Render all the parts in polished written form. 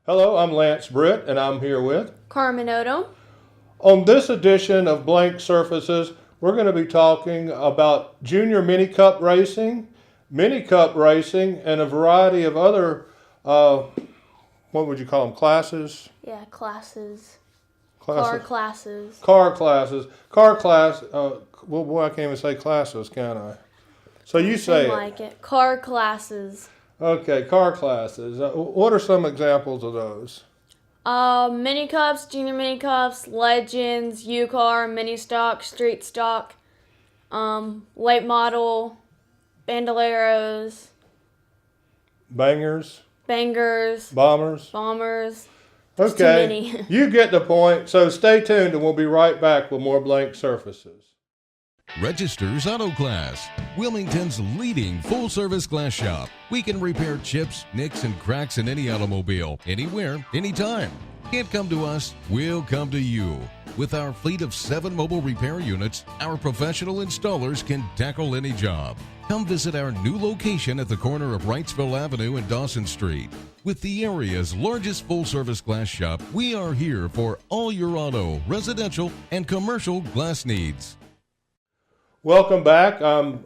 Hello, I'm Britt, and I'm here with Carmen Odum. On this edition of Blank Surfaces, we're going to be talking about junior mini cup racing, and a variety of other, what would you call them, classes? Yeah, classes. Classes. Car classes. Car class. Well, boy, I can't even say classes, can I? So you say it. Like it. Car classes. Okay, car classes. What are some examples of those? Mini cups, junior mini cups, legends, U-car, mini stock, street stock, late model, bandoleros, Bangers, bombers. There's too Okay, many. You get the point. So stay tuned and we'll be right back with more Blank Surfaces. Register's Auto Glass, Wilmington's leading full-service glass shop. We can repair chips, nicks, and cracks in any automobile, anywhere, anytime. Can't come to us, we'll come to you. With our fleet of 7 mobile repair units, our professional installers can tackle any job. Come visit our new location at the corner of Wrightsville Avenue and Dawson Street. With the area's largest full-service glass shop, we are here for all your auto, residential, and commercial glass needs. Welcome back. I'm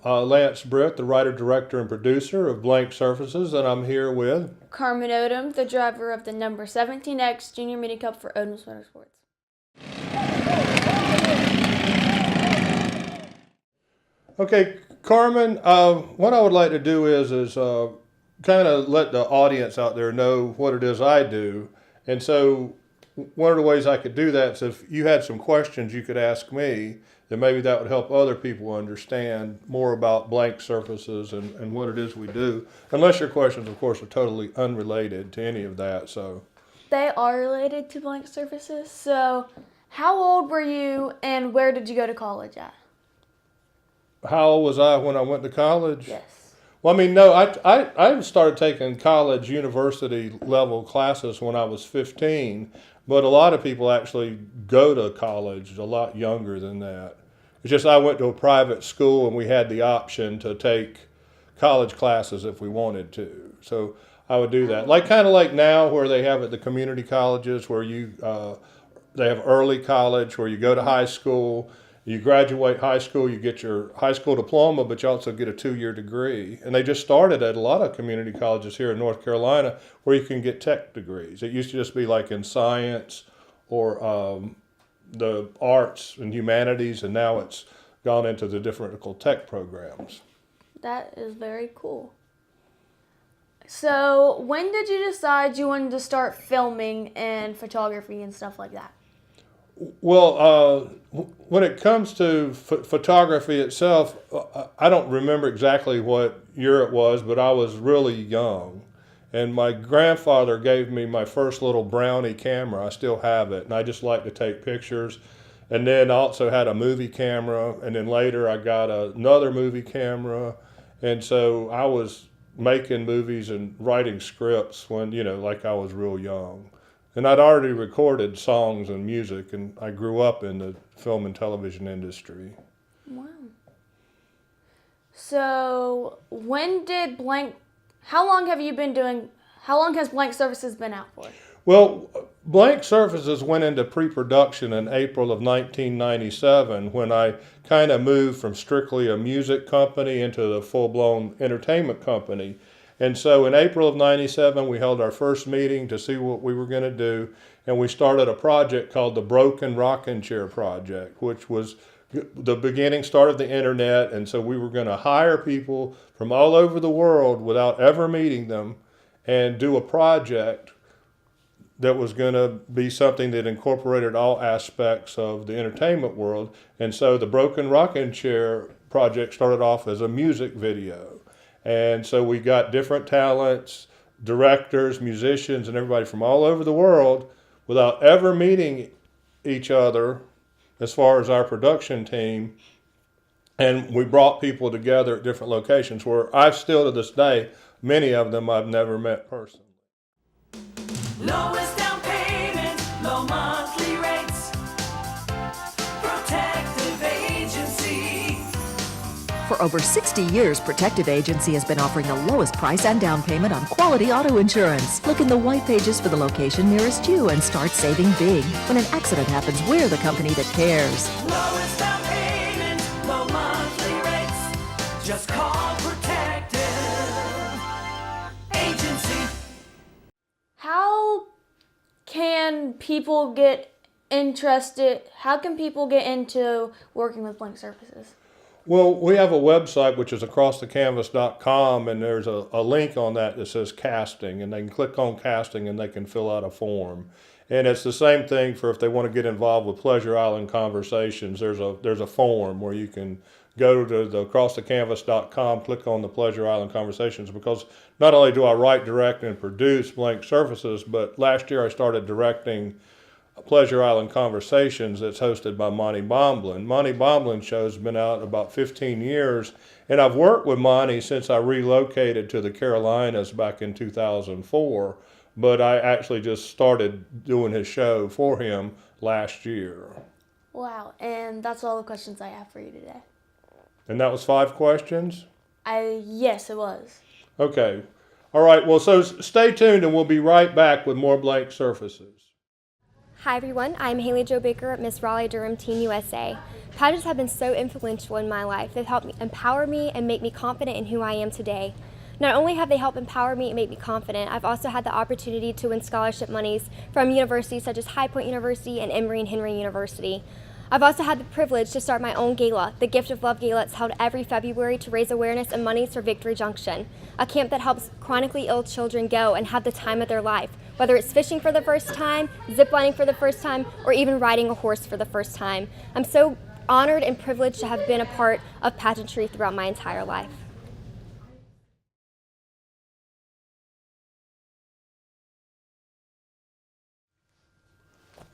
Britt, the writer, director, and producer of Blank Surfaces, and I'm here with Carmen Odum, the driver of the number 17X Junior Mini Cup for Odum's Motorsports. Okay, Carmen, what I would like to do is kind of let the audience out there know what it is I do. And so one of the ways I could do that is if you had some questions you could ask me, then maybe that would help other people understand more about Blank Surfaces and what it is we do. Unless your questions, of course, are totally unrelated to any of that. So they are related to Blank Surfaces. So how old were you and where did you go to college at? How old was I when I went to college? Yes. Well, I mean, no, I started taking college, university level classes when I was 15, but a lot of people actually go to college a lot younger than that. It's just I went to a private school and we had the option to take college classes if we wanted to. So I would do that. Kind of like now where they have at the community colleges where they have early college where you go to high school, you graduate high school, you get your high school diploma, but you also get a 2-year degree. And they just started at a lot of community colleges here in North Carolina where you can get tech degrees. It used to just be like in science or the arts and humanities, and now it's gone into the different tech programs. That is very cool. So when did you decide you wanted to start filming and photography and stuff like that? Well, when it comes to photography itself, I don't remember exactly what year it was, but I was really young. And my grandfather gave me my first little brownie camera. I still have it, and I just like to take pictures. And then I also had a movie camera, and then later I got another movie camera. And so I was making movies and writing scripts when, like I was real young. And I'd already recorded songs and music, and I grew up in the film and television industry. Wow. So how long has Blank Surfaces been out for? Well, Blank Surfaces went into pre-production in April of 1997 when I kind of moved from strictly a music company into the full-blown entertainment company. And so in April of 97, we held our first meeting to see what we were going to do. And we started a project called the Broken Rocking Chair Project, which was the beginning start of the internet. And so we were going to hire people from all over the world without ever meeting them and do a project that was going to be something that incorporated all aspects of the entertainment world. And so the Broken Rocking Chair Project started off as a music video. And so we got different talents, directors, musicians, and everybody from all over the world without ever meeting each other as far as our production team. And we brought people together at different locations where I've still to this day, many of them I've never met personally. Lowest down payment, low monthly rates, protective agency. For over 60 years, Protective Agency has been offering the lowest price and down payment on quality auto insurance. Look in the white pages for the location nearest you and start saving big. When an accident happens, we're the company that cares. Lowest down payment, low monthly rates. Just call Protective Agency. How can people get interested? How can people get into working with blank surfaces? Well, we have a website which is acrossthecanvas.com, and there's a link on that that says casting, and they can click on casting and they can fill out a form. And it's the same thing for if they want to get involved with Pleasure Island Conversations. There's a form where you can go to the acrossthecanvas.com, click on the Pleasure Island Conversations, because not only do I write, direct, and produce Blank Surfaces, but last year I started directing Pleasure Island Conversations that's hosted by Monty Bomblin. Monty Bomblin's show's been out about 15 years, and I've worked with Monty since I relocated to the Carolinas back in 2004, but I actually just started doing his show for him last year. Wow, and that's all the questions I have for you today. And that was 5 questions? Yes, it was. Okay. All right, well, so stay tuned and we'll be right back with more Blank Surfaces. Hi everyone, I'm Haley Jo Baker, Miss Raleigh-Durham Team USA. Pageants have been so influential in my life. They've helped me empower me and make me confident in who I am today. Not only have they helped empower me and make me confident, I've also had the opportunity to win scholarship monies from universities such as High Point University and Emory and Henry University. I've also had the privilege to start my own gala, the Gift of Love Gala. It's held every February to raise awareness and monies for Victory Junction, a camp that helps chronically ill children go and have the time of their life, whether it's fishing for the first time, ziplining for the first time, or even riding a horse for the first time. I'm so honored and privileged to have been a part of pageantry throughout my entire life.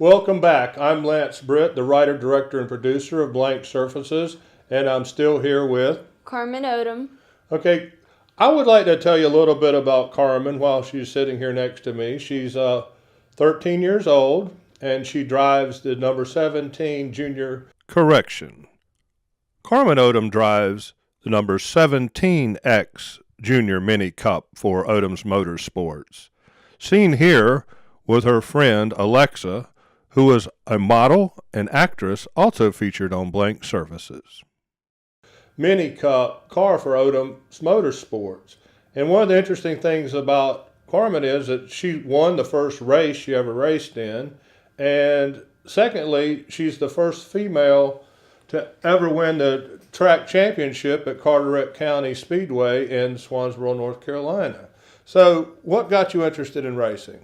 Welcome back. I'm Lance Britt, the writer, director, and producer of Blank Surfaces, and I'm still here with... Carmen Odum. Okay, I would like to tell you a little bit about Carmen while she's sitting here next to me. She's 13 years old, and she drives the number 17 junior... Correction. Carmen Odum drives the number 17X Junior Mini Cup for Odum's Motorsports. Seen here with her friend Alexa, who is a model and actress also featured on Blank Surfaces. Mini Cup car for Odom's Motorsports. And one of the interesting things about Carmen is that she won the first race she ever raced in. And secondly, she's the first female to ever win the track championship at Carteret County Speedway in Swansboro, North Carolina. So what got you interested in racing?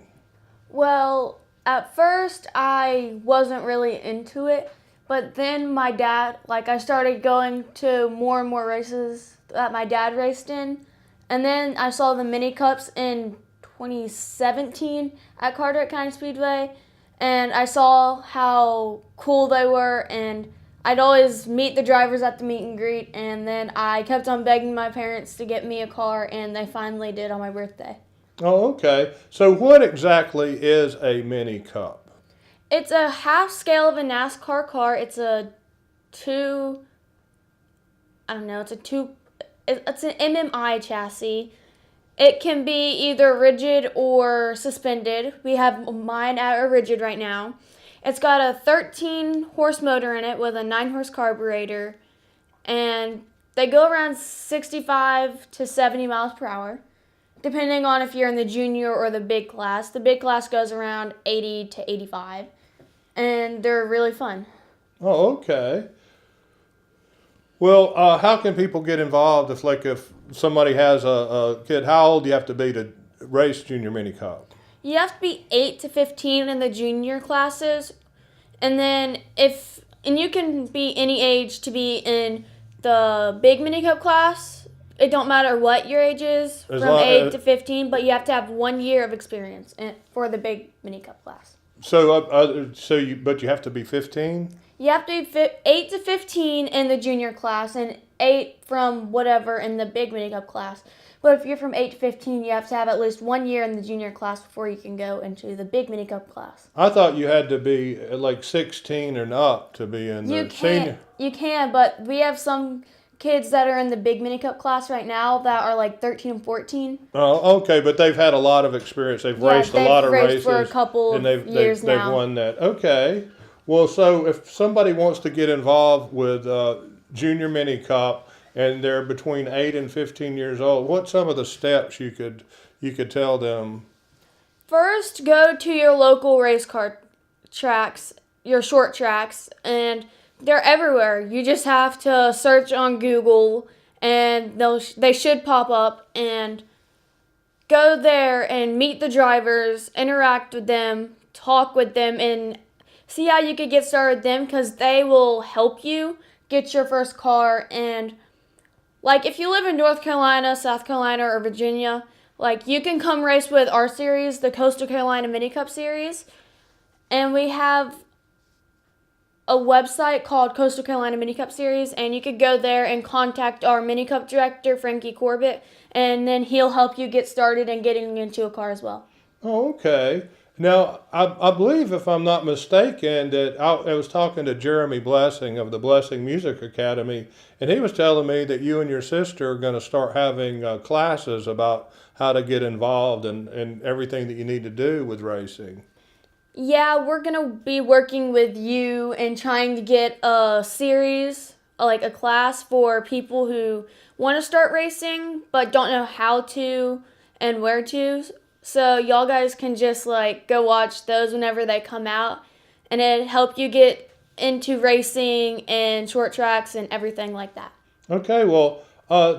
Well, at first I wasn't really into it, but then my dad, I started going to more and more races that my dad raced in, and then I saw the mini cups in 2017 at Carteret County Speedway, and I saw how cool they were, and I'd always meet the drivers at the meet and greet, and then I kept on begging my parents to get me a car, and they finally did on my birthday. Oh, okay. So what exactly is a mini cup? It's a half scale of a NASCAR car. It's it's an MMI chassis. It can be either rigid or suspended. We have mine at a rigid right now. It's got a 13 horse motor in it with a 9 horse carburetor, and they go around 65 to 70 miles per hour. Depending on if you're in the junior or the big class. The big class goes around 80 to 85, and they're really fun. Oh, okay. Well, how can people get involved if somebody has a kid? How old do you have to be to race Junior Mini Cup? You have to be 8 to 15 in the junior classes, and then you can be any age to be in the big Mini Cup class. It don't matter what your age is, from 8 to 15, but you have to have 1 year of experience for the big Mini Cup class. But you have to be 15? You have to be 8 to 15 in the junior class and 8 from whatever in the big Mini Cup class. But if you're from 8 to 15, you have to have at least 1 year in the junior class before you can go into the big Mini Cup class. I thought you had to be 16 and up to be in the senior. You can, but we have some kids that are in the big mini cup class right now that are like 13 and 14. Oh, okay, but they've had a lot of experience. They've Yeah, raced a lot of they've races. raced for a couple and of years they've now. won that. Okay. Well, so if somebody wants to get involved with Junior Mini Cup and they're between 8 and 15 years old, what's some of the steps you could tell them? First, go to your local race car tracks, your short tracks, and they're everywhere. You just have to search on Google, and they should pop up. And go there and meet the drivers, interact with them, talk with them, and see how you could get started with them, because they will help you get your first car. And like if you live in North Carolina, South Carolina, or Virginia, like you can come race with our series, the Coastal Carolina Mini Cup Series. And we have a website called Coastal Carolina Mini Cup Series, and you could go there and contact our Mini Cup director, Frankie Corbett, and then he'll help you get started and getting into a car as well. Oh, okay. Now, I believe, if I'm not mistaken, that I was talking to Jeremy Blessing of the Blessing Music Academy, and he was telling me that you and your sister are going to start having classes about how to get involved and everything that you need to do with racing. Yeah, we're going to be working with you and trying to get a series, like a class for people who want to start racing but don't know how to and where to. So y'all guys can just like go watch those whenever they come out, and it'll help you get into racing and short tracks and everything like that. Okay, well,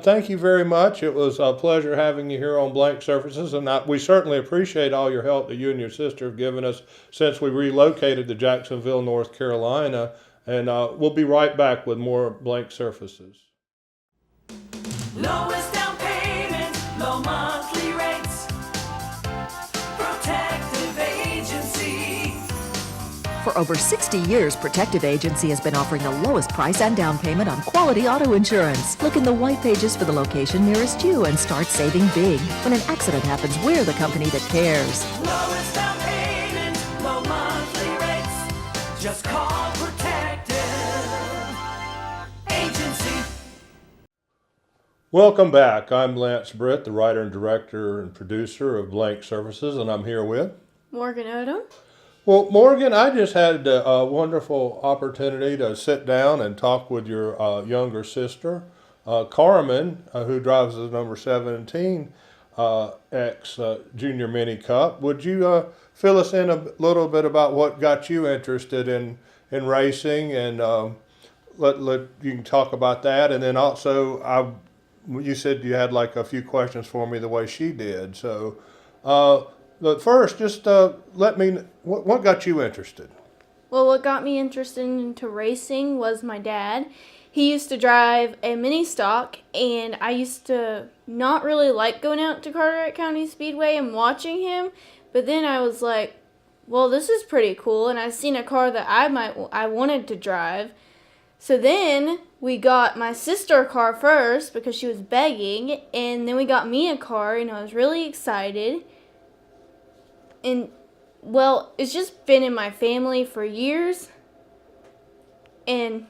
thank you very much. It was a pleasure having you here on Blank Surfaces, and we certainly appreciate all your help that you and your sister have given us since we relocated to Jacksonville, North Carolina, and we'll be right back with more Blank Surfaces. Lowest down payment, low monthly rates. Protective Agency. For over 60 years, Protective Agency has been offering the lowest price and down payment on quality auto insurance. Look in the white pages for the location nearest you and start saving big. When an accident happens, we're the company that cares. Lowest down payment, low monthly rates. Just call Protective Agency. Welcome back. I'm Lance Britt, the writer and director and producer of Blank Surfaces, and I'm here with... Morgan Odum. Well, Morgan, I just had a wonderful opportunity to sit down and talk with your younger sister, Carmen, who drives the number 17 X Junior Mini Cup. Would you fill us in a little bit about what got you interested in racing, and you can talk about that, and then also you said you had like a few questions for me the way she did. So, but first, just let me, what got you interested? Well, what got me interested into racing was my dad. He used to drive a mini stock, and I used to not really like going out to Carteret County Speedway and watching him. But then I was like, well, this is pretty cool, and I seen a car that I wanted to drive. So then we got my sister a car first because she was begging, and then we got me a car, and I was really excited. And, well, it's just been in my family for years. And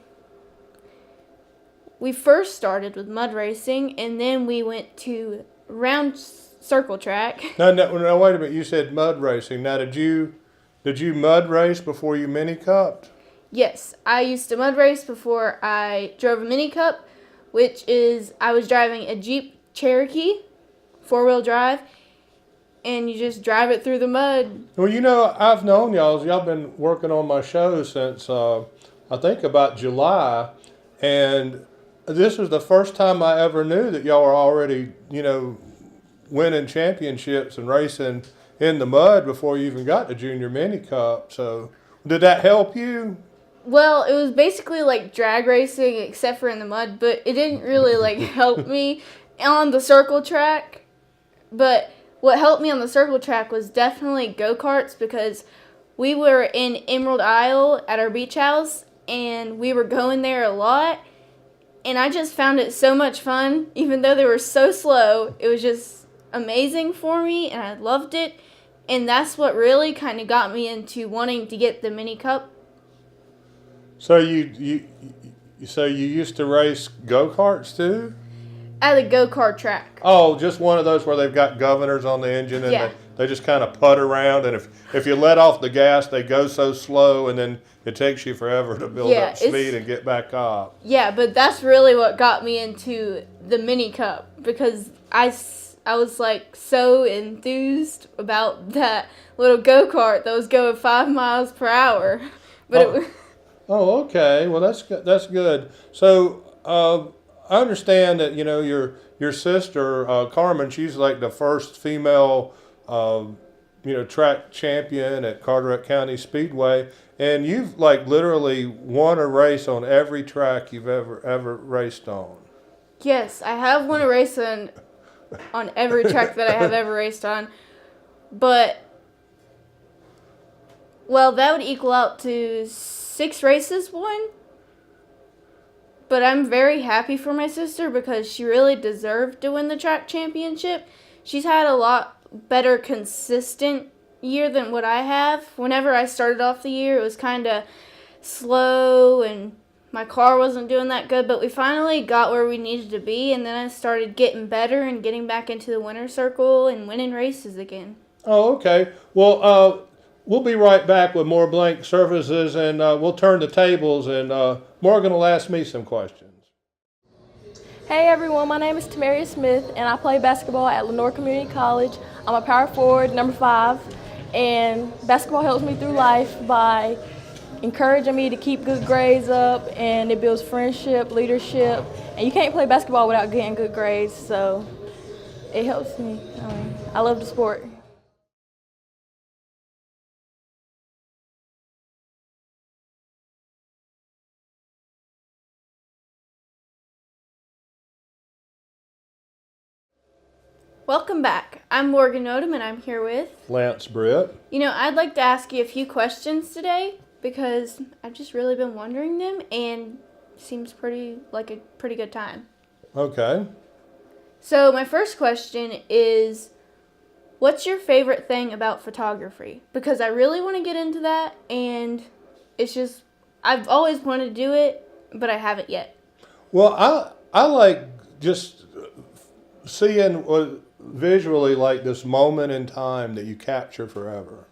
we first started with mud racing, and then we went to round circle track. No, wait a minute. You said mud racing. Now, did you mud race before you mini cupped? Yes, I used to mud race before I drove a mini cup, which is I was driving a Jeep Cherokee, 4-wheel drive, and you just drive it through the mud. Well, you know, I've known y'all been working on my show since I think about July, and this is the first time I ever knew that y'all were already, winning championships and racing in the mud before you even got the Junior Mini Cup. So, did that help you? Well, it was basically like drag racing except for in the mud, but it didn't really help me on the circle track. But what helped me on the circle track was definitely go-karts, because we were in Emerald Isle at our beach house, and we were going there a lot, and I just found it so much fun. Even though they were so slow, it was just amazing for me, and I loved it, and that's what really kind of got me into wanting to get the mini cup. So you So you used to race go-karts too? At a go-kart track. Oh, just one of those where they've got governors on the engine and Yeah. they just kind of putt around, and if you let off the gas, they go so slow, and then it takes you forever to build Yeah, up speed and get back up. Yeah, but that's really what got me into the mini cup, because I was like so enthused about that little go-kart that was going 5 miles per hour. But Oh, okay. Well, that's good. That's good. So I understand that your sister Carmen, she's like the first female track champion at Carteret County Speedway, and you've like literally won a race on every track you've ever raced on. yes, I have won a race on every track that I have ever raced on. But, well, that would equal out to 6 races won. But I'm very happy for my sister because she really deserved to win the track championship. She's had a lot better consistent year than what I have. Whenever I started off the year, it was kind of slow and my car wasn't doing that good, but we finally got where we needed to be, and then I started getting better and getting back into the winner's circle and winning races again. Oh, okay. Well, we'll be right back with more blank surfaces, and we'll turn the tables, and Morgan will ask me some questions. Hey everyone, my name is Tammaria Smith, and I play basketball at Lenore Community College. I'm a power forward, number 5, and basketball helps me through life by encouraging me to keep good grades up, and it builds friendship, leadership, and you can't play basketball without getting good grades, so it helps me. I love the sport. Welcome back. I'm Morgan Odum, and I'm here with... Lance Britt. I'd like to ask you a few questions today because I've just really been wondering them, and it seems like a pretty good time. Okay. So my first question is, what's your favorite thing about photography? Because I really want to get into that, and it's just, I've always wanted to do it, but I haven't yet. Well, I like just seeing visually like this moment in time that you capture forever.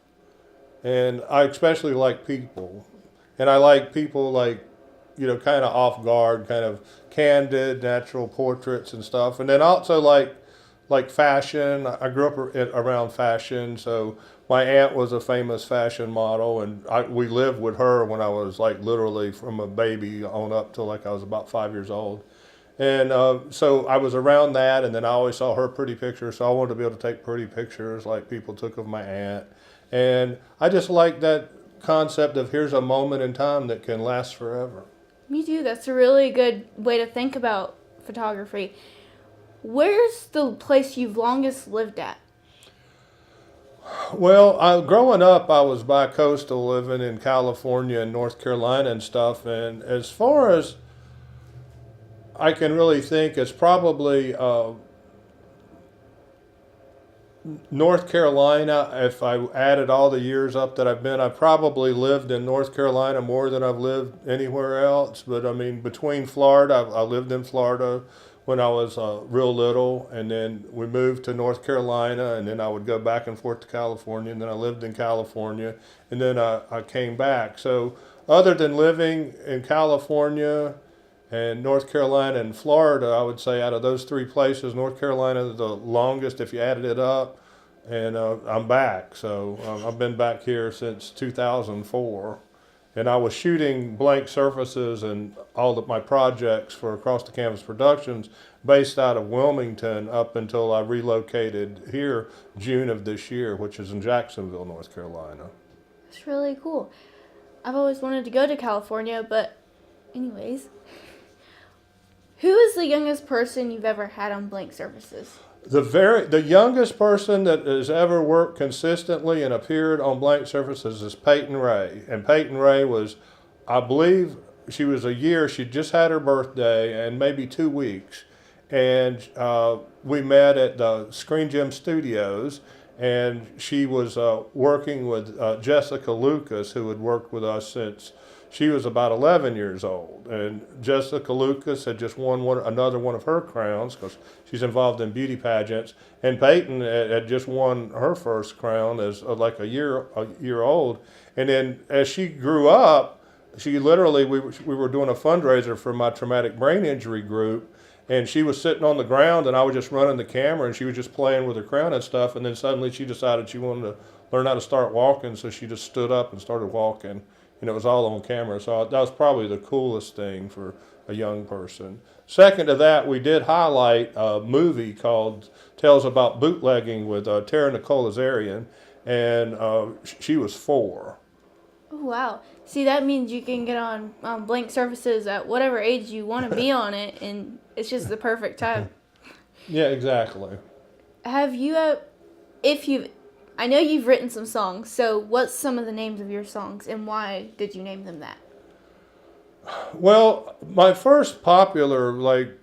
And I especially like people. And I like people like, kind of off guard, kind of candid, natural portraits and stuff. And then also like fashion. I grew up around fashion, so my aunt was a famous fashion model, and we lived with her when I was like literally from a baby on up till like I was about 5 years old. And so I was around that, and then I always saw her pretty pictures, so I wanted to be able to take pretty pictures like people took of my aunt. And I just like that concept of here's a moment in time that can last forever. Me too. That's a really good way to think about photography. Where's the place you've longest lived at? Well, growing up, I was bi-coastal, living in California and North Carolina and stuff. And as far as I can really think, it's probably North Carolina. If I added all the years up that I've been, I probably lived in North Carolina more than I've lived anywhere else. But I mean, between Florida, I lived in Florida when I was real little, and then we moved to North Carolina, and then I would go back and forth to California, and then I lived in California, and then I came back. So other than living in California and North Carolina and Florida, I would say out of those 3 places, North Carolina is the longest if you added it up, and I'm back. So I've been back here since 2004, and I was shooting blank surfaces and all of my projects for Across the Canvas Productions based out of Wilmington up until I relocated here June of this year, which is in Jacksonville, North Carolina. It's really cool. I've always wanted to go to California, but anyways... Who is the youngest person you've ever had on blank surfaces? The youngest person that has ever worked consistently and appeared on blank surfaces is Peyton Ray. And Peyton Ray was, I believe, she was a year. She just had her birthday and maybe 2 weeks. And we met at the Screen Gym Studios, and she was working with Jessica Lucas, who had worked with us since she was about 11 years old. And Jessica Lucas had just won another one of her crowns because she's involved in beauty pageants. And Peyton had just won her first crown as like a year old. And then as she grew up, she literally, we were doing a fundraiser for my traumatic brain injury group. And she was sitting on the ground, and I was just running the camera, and she was just playing with her crown and stuff. And then suddenly she decided she wanted to learn how to start walking, so she just stood up and started walking. And it was all on camera. So that was probably the coolest thing for a young person. Second to that, we did highlight a movie called Tales About Bootlegging with Tara Nicole Azarian, and she was 4. Oh, wow. See, that means you can get on blank surfaces at whatever age you want to be on it, and it's just the perfect time. Yeah, exactly. Have you, I know you've written some songs, so what's some of the names of your songs, and why did you name them that? Well, my first popular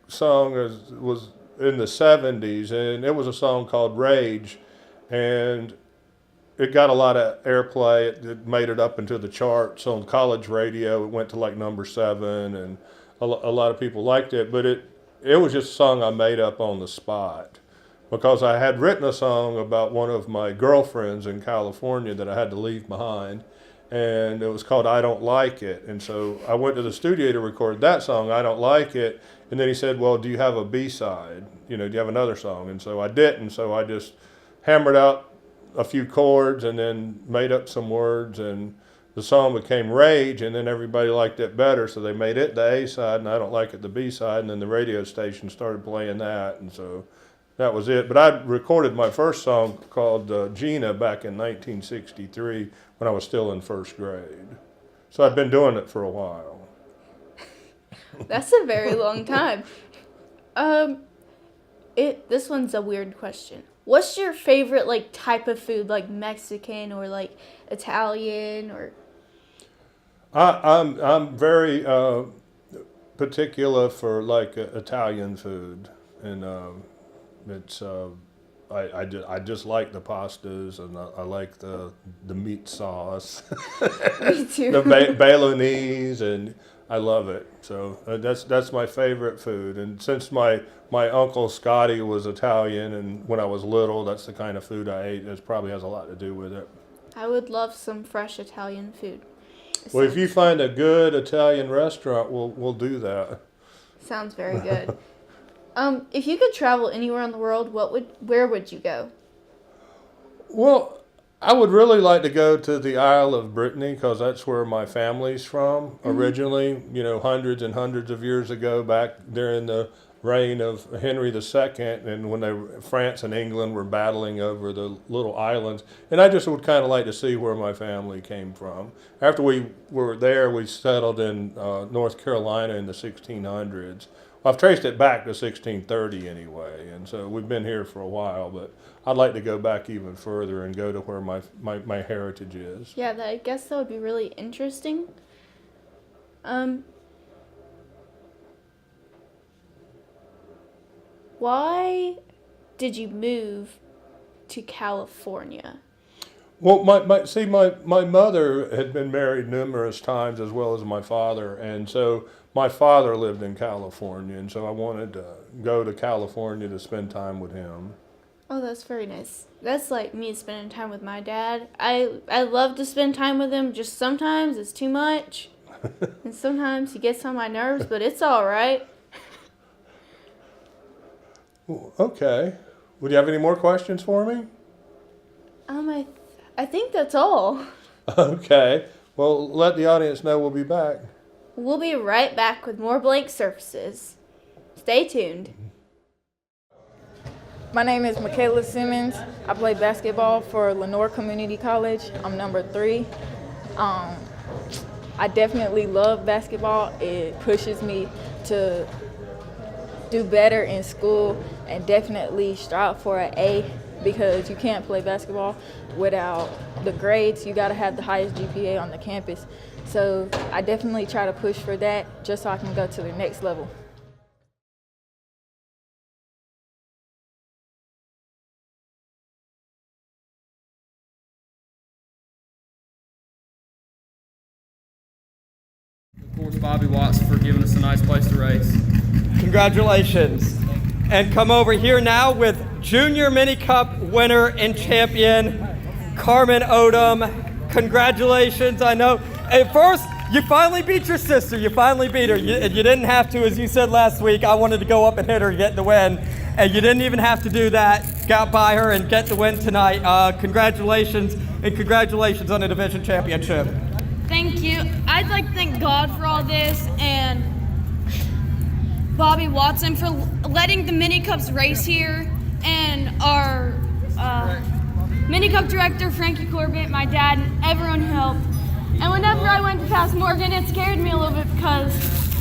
song was in the 70s, and it was a song called Rage, and it got a lot of airplay. It made it up into the charts on college radio. It went to number 7, and a lot of people liked it. But it was just a song I made up on the spot because I had written a song about one of my girlfriends in California that I had to leave behind, and it was called I Don't Like It. And so I went to the studio to record that song, I Don't Like It. And then he said, well, do you have a B-side? Do you have another song? And so I didn't. So I just hammered out a few chords and then made up some words, and the song became Rage, and then everybody liked it better, so they made it the A side and I Don't Like It the B side, and then the radio station started playing that, and so that was it. But I recorded my first song called Gina back in 1963 when I was still in first grade. So I've been doing it for a while. That's a very long time. This one's a weird question. What's your favorite type of food, like Mexican or Italian or? I'm very particular for Italian food, and it's I just like the pastas, and I like the meat sauce. Me too. The Bolognese, and I love it. So that's my favorite food. And since my uncle Scotty was Italian, and when I was little, that's the kind of food I ate. It probably has a lot to do with it. I would love some fresh Italian food. Well, if you find a good Italian restaurant, we'll do that. Sounds very good. If you could travel anywhere in the world, where would you go? Well, I would really like to go to the Isle of Brittany because that's where my family's from originally. Hundreds and hundreds of years ago, back during the reign of Henry II, and when France and England were battling over the little islands. And I just would kind of like to see where my family came from. After we were there, we settled in North Carolina in the 1600s. Well, I've traced it back to 1630 anyway, and so we've been here for a while, but I'd like to go back even further and go to where my heritage is. Yeah, I guess that would be really interesting. Why did you move to California? Well, my mother had been married numerous times as well as my father, and so my father lived in California, and so I wanted to go to California to spend time with him. Oh, that's very nice. That's like me spending time with my dad. I love to spend time with him, just sometimes it's too much, and sometimes he gets on my nerves, but it's all right. Okay. Would you have any more questions for me? I think that's all. Okay. Well, let the audience know we'll be back. We'll be right back with more Blank Surfaces. Stay tuned. My name is Makayla Simmons. I play basketball for Lenore Community College. I'm number 3. I definitely love basketball. It pushes me to do better in school and definitely strive for an A, because you can't play basketball without the grades. You got to have the highest GPA on the campus. So I definitely try to push for that just so I can go to the next level. course, Bobby Watts for giving us a nice place to race. Congratulations. And come over here now with Junior Mini Cup winner and champion, Carmen Odum. Congratulations. I know at first you finally beat your sister. You finally beat her. You didn't have to, as you said last week. I wanted to go up and hit her and get the win. And you didn't even have to do that. Got by her and get the win tonight. Congratulations, and congratulations on the division championship. Thank you. I'd like to thank God for all this and Bobby Watson for letting the Mini Cups race here, and our Mini Cup director, Frankie Corbett, my dad, and everyone who helped. And whenever I went to pass Morgan, it scared me a little bit because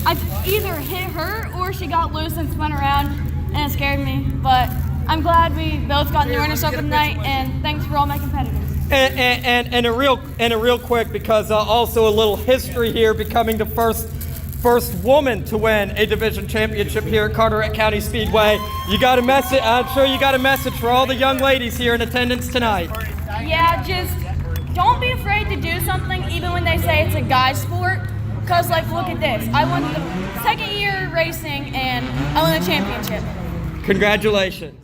I either hit her or she got loose and spun around, and it scared me. But I'm glad we both got in the runners-up tonight, and thanks for all my competitors. And a real quick, because also a little history here, becoming the first woman to win a division championship here at Carteret County Speedway. You got a message? I'm sure you got a message for all the young ladies here in attendance tonight. Yeah, just don't be afraid to do something, even when they say it's a guy sport. Cause like, look at this. I won the second year racing, and I won the championship. Congratulations.